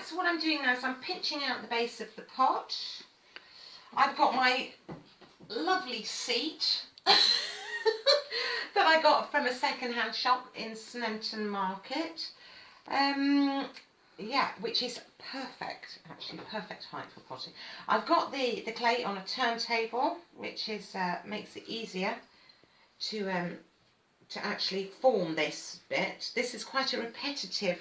so what I'm doing now is I'm pinching out the base of the pot. I've got my lovely seat that I got from a second-hand shop in Sneinton Market. Yeah, which is perfect, actually perfect height for potting. I've got the clay on a turntable, which is makes it easier to actually form this bit. This is quite a repetitive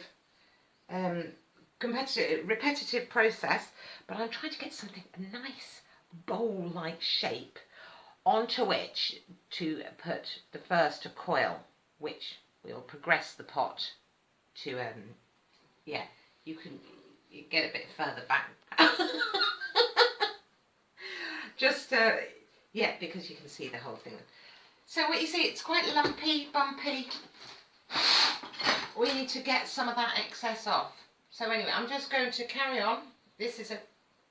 process, but I'm trying to get something, a nice bowl-like shape onto which to put the first coil, which will progress the pot to yeah, you get a bit further back. Just yeah, because you can see the whole thing. So what you see, it's quite lumpy, bumpy. We need to get some of that excess off. So anyway, I'm just going to carry on. This is a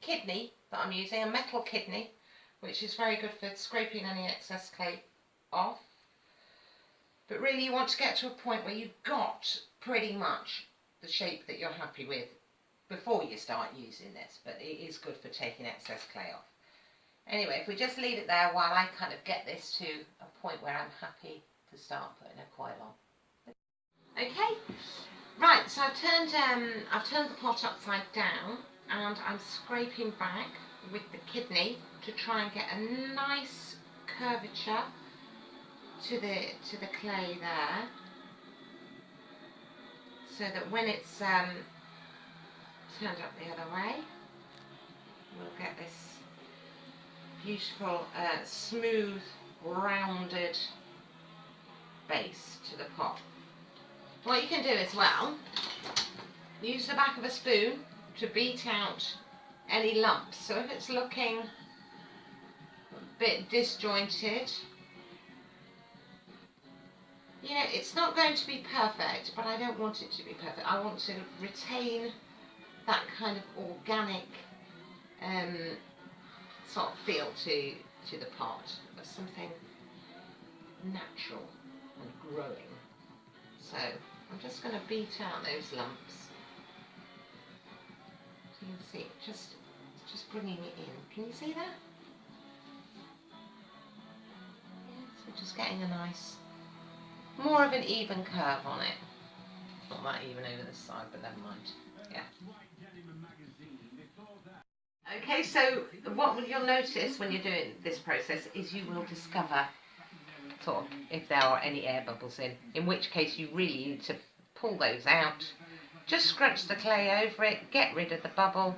kidney that I'm using, a metal kidney, which is very good for scraping any excess clay off. But really you want to get to a point where you've got pretty much the shape that you're happy with before you start using this, but it is good for taking excess clay off. Anyway, if we just leave it there while I kind of get this to a point where I'm happy to start putting a coil on. Okay, right, so I've turned the pot upside down and I'm scraping back with the kidney to try and get a nice curvature to the clay there, so that when it's turned up the other way, we'll get this beautiful, smooth, rounded base to the pot. What you can do as well, use the back of a spoon to beat out any lumps. So if it's looking a bit disjointed, you know, it's not going to be perfect, but I don't want it to be perfect. I want to retain that kind of organic sort of feel to the pot, of something natural and growing. So I'm just going to beat out those lumps. So you can see, just bringing it in. Can you see that? Yeah, so just getting a nice, more of an even curve on it. Not that even over this side, but never mind. Yeah. Okay, so what you'll notice when you're doing this process is you will discover sort of if there are any air bubbles in which case you really need to pull those out. Just scrunch the clay over it, get rid of the bubble.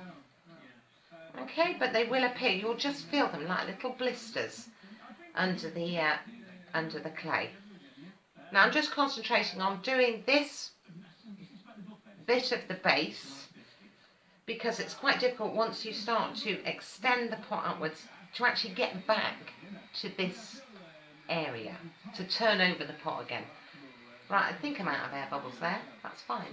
Okay, but they will appear, you'll just feel them like little blisters under the clay. Now I'm just concentrating on doing this bit of the base, because it's quite difficult once you start to extend the pot upwards to actually get back to this area, to turn over the pot again. Right, I think I'm out of air bubbles there, that's fine.